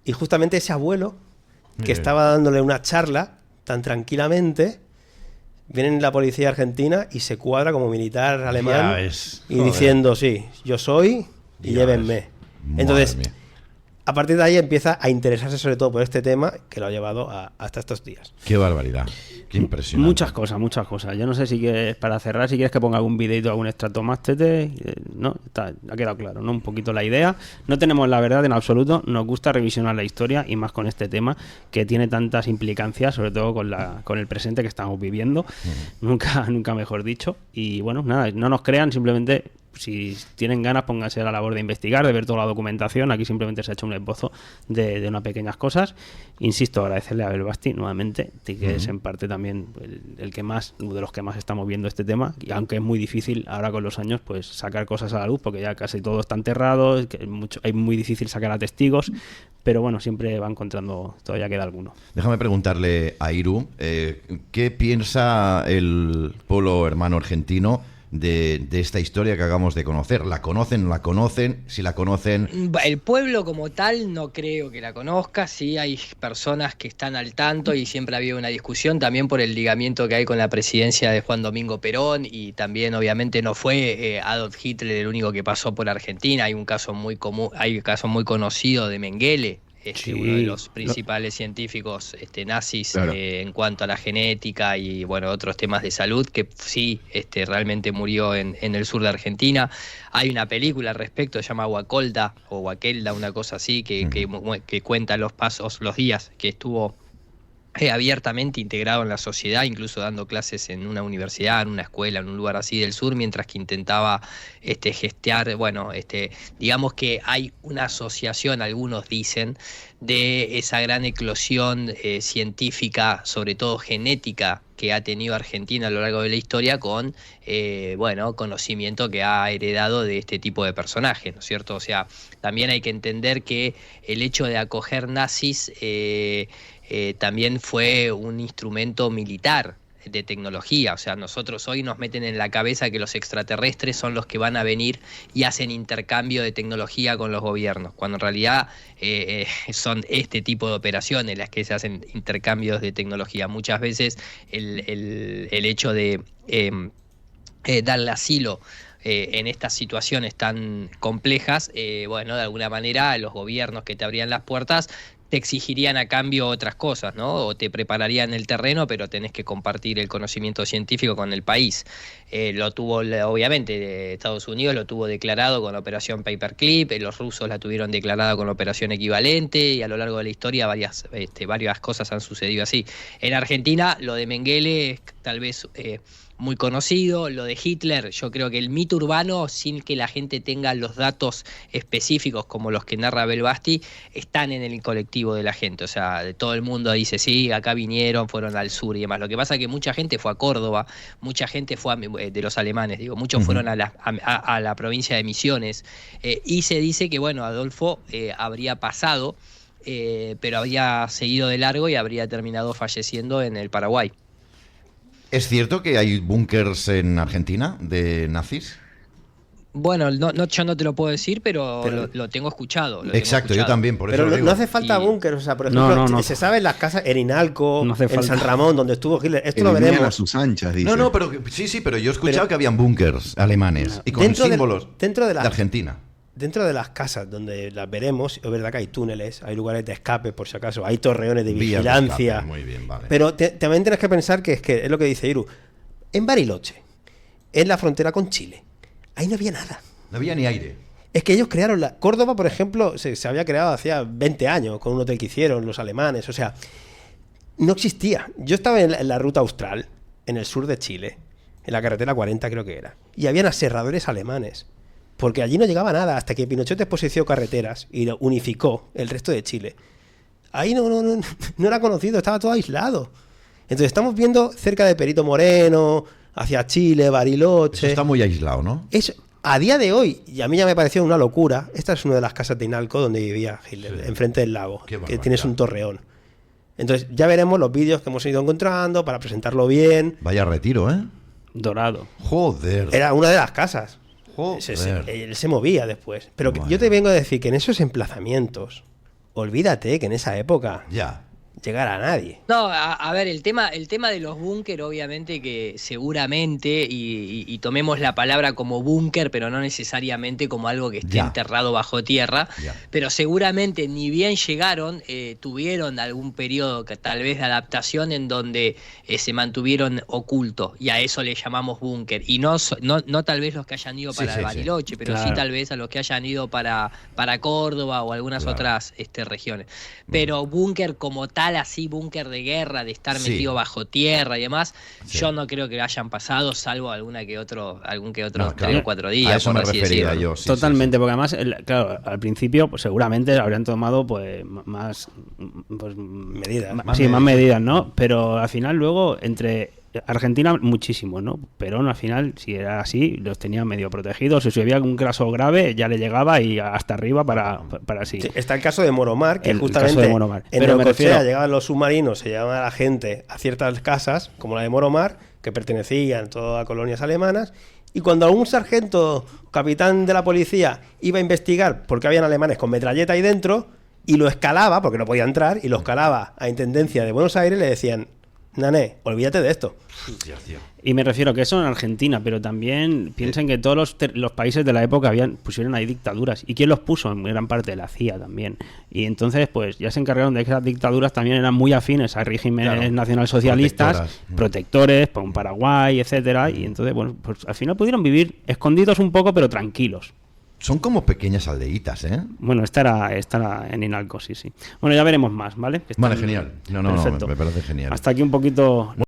Y justamente ese abuelo, que estaba dándole una charla tan tranquilamente, viene la policía argentina y se cuadra como militar alemán y diciendo, sí, yo soy y llévenme. Entonces, a partir de ahí empieza a interesarse sobre todo por este tema, que lo ha llevado hasta estos días. Qué barbaridad, qué impresionante. Muchas cosas. Yo no sé si quieres, para cerrar, si quieres que ponga algún videito, algún extracto más, Tete. No, ha quedado claro, ¿no? Un poquito la idea. No tenemos la verdad en absoluto. Nos gusta revisionar la historia y más con este tema que tiene tantas implicancias, sobre todo con el presente que estamos viviendo. Nunca mejor dicho. Y bueno, nada, no nos crean, simplemente si tienen ganas, pónganse a la labor de investigar, de ver toda la documentación. Aquí simplemente se ha hecho un esbozo de unas pequeñas cosas. Insisto, agradecerle a Abel Basti nuevamente, que es en parte también el que más, uno de los que más estamos viendo este tema, y aunque es muy difícil ahora con los años pues sacar cosas a la luz, porque ya casi todo está enterrado, que es muy difícil sacar a testigos, pero bueno, siempre va encontrando, todavía queda alguno. Déjame preguntarle a Iru, ¿qué piensa el pueblo hermano argentino de esta historia que acabamos de conocer? ¿La conocen, no la conocen? Si la conocen... El pueblo como tal no creo que la conozca, sí hay personas que están al tanto y siempre ha habido una discusión también por el ligamiento que hay con la presidencia de Juan Domingo Perón, y también obviamente no fue Adolf Hitler el único que pasó por Argentina. Hay un caso muy común, hay un caso muy conocido de Mengele, uno de los principales científicos nazis, claro, en cuanto a la genética y bueno, otros temas de salud, que sí realmente murió en el sur de Argentina. Hay una película al respecto, se llama Guacolda o Guaquelda, una cosa así, que cuenta los pasos, los días que estuvo abiertamente integrado en la sociedad, incluso dando clases en una universidad, en una escuela, en un lugar así del sur, mientras que intentaba gestear, bueno, digamos que hay una asociación, algunos dicen, de esa gran eclosión científica, sobre todo genética, que ha tenido Argentina a lo largo de la historia con, bueno, conocimiento que ha heredado de este tipo de personajes, ¿no es cierto? O sea, también hay que entender que el hecho de acoger nazis también fue un instrumento militar de tecnología. O sea, nosotros hoy nos meten en la cabeza que los extraterrestres son los que van a venir y hacen intercambio de tecnología con los gobiernos, cuando en realidad son este tipo de operaciones las que se hacen intercambios de tecnología. Muchas veces el hecho de darle asilo en estas situaciones tan complejas, bueno, de alguna manera los gobiernos que te abrían las puertas te exigirían a cambio otras cosas, ¿no? O te prepararían el terreno, pero tenés que compartir el conocimiento científico con el país. Lo tuvo, obviamente, Estados Unidos lo tuvo declarado con la operación Paperclip, los rusos la tuvieron declarada con la operación Equivalente, y a lo largo de la historia varias cosas han sucedido así. En Argentina, lo de Mengele es tal vez muy conocido. Lo de Hitler, yo creo que el mito urbano, sin que la gente tenga los datos específicos como los que narra Abel Basti, están en el colectivo de la gente. O sea, de todo el mundo dice, sí, acá vinieron, fueron al sur y demás. Lo que pasa es que mucha gente fue a Córdoba, mucha gente fue de los alemanes, digo, muchos fueron a la provincia de Misiones, y se dice que, bueno, Adolfo habría pasado, pero habría seguido de largo y habría terminado falleciendo en el Paraguay. ¿Es cierto que hay búnkers en Argentina de nazis? Bueno, yo no te lo puedo decir, pero lo tengo escuchado. Exacto, yo también, por eso pero lo digo. No hace falta búnkers, o sea, por ejemplo, no. se sabe en las casas, en Inalco, en San Ramón, donde estuvo Hitler, esto lo veremos. A sus anchas, dice. No, pero sí, pero yo he escuchado que habían búnkers alemanes y con símbolos de Argentina. Dentro de las casas donde las veremos, es verdad que hay túneles, hay lugares de escape, por si acaso, hay torreones de vigilancia. De escape, muy bien, vale. Pero también tienes que pensar que es lo que dice Iru. En Bariloche, en la frontera con Chile, ahí no había nada. No había ni aire. Es que ellos crearon Córdoba, por ejemplo, se había creado hacía 20 años con un hotel que hicieron los alemanes. O sea, no existía. Yo estaba en la ruta austral, en el sur de Chile, en la carretera 40 creo que era, y habían aserradores alemanes. Porque allí no llegaba nada hasta que Pinochet desposeció carreteras y unificó el resto de Chile. Ahí no era conocido, estaba todo aislado. Entonces estamos viendo cerca de Perito Moreno, hacia Chile, Bariloche. Eso está muy aislado, ¿no? A día de hoy, y a mí ya me pareció una locura, esta es una de las casas de Inalco donde vivía Hitler, enfrente del lago, que tienes un torreón. Entonces ya veremos los vídeos que hemos ido encontrando para presentarlo bien. Vaya retiro, ¿eh? Dorado. Joder. Era una de las casas. Joder. Él se movía después. Pero yo te vengo a decir que en esos emplazamientos, olvídate que en esa época llegara a nadie. No, a ver, el tema de los búnker, obviamente que seguramente, y tomemos la palabra como búnker, pero no necesariamente como algo que esté enterrado bajo tierra, pero seguramente ni bien llegaron, tuvieron algún periodo que tal vez de adaptación en donde se mantuvieron ocultos, y a eso le llamamos búnker, y no tal vez los que hayan ido para Bariloche, pero sí tal vez a los que hayan ido para Córdoba o algunas otras regiones. Pero búnker como tal, total así búnker de guerra, de estar Sí. metido bajo tierra y demás, Sí. yo no creo que hayan pasado, salvo algún que otro No, 3 claro. o 4 días. A eso por me así refería decirlo. yo. Sí, Totalmente, porque además, claro, al principio pues, seguramente habrían tomado pues más pues, Medidas. Más más medidas. medidas, ¿no? Pero al final luego entre Argentina muchísimo, ¿no? Perón al final, si era así, los tenía medio protegidos. Si había un caso grave, ya le llegaba y hasta arriba para sí. Sí, está el caso de Moromar, que El justamente caso de Moromar. en Pero me Neocochea refiero- llegaban los submarinos, se llevaban a la gente a ciertas casas, como la de Moromar, que pertenecían todas a colonias alemanas, y cuando algún sargento, capitán de la policía, iba a investigar porque habían alemanes con metralleta ahí dentro, y lo escalaba, porque no podía entrar, y lo escalaba a Intendencia de Buenos Aires, le decían, Nané, olvídate de esto. Dios, tío. Y me refiero que eso en Argentina, pero también piensen que todos los países de la época pusieron ahí dictaduras. ¿Y quién los puso? En gran parte la CIA también. Y entonces, pues ya se encargaron de que esas dictaduras también eran muy afines a regímenes Claro. nacionalsocialistas, Protectoras. protectores, pues, Paraguay, etcétera. Y entonces, bueno, pues al final pudieron vivir escondidos un poco, pero tranquilos. Son como pequeñas aldeitas, ¿eh? Bueno, esta era en Inalco, sí. Bueno, ya veremos más, ¿vale? Que Vale, están- genial. No, Perfecto. me parece genial. Hasta aquí un poquito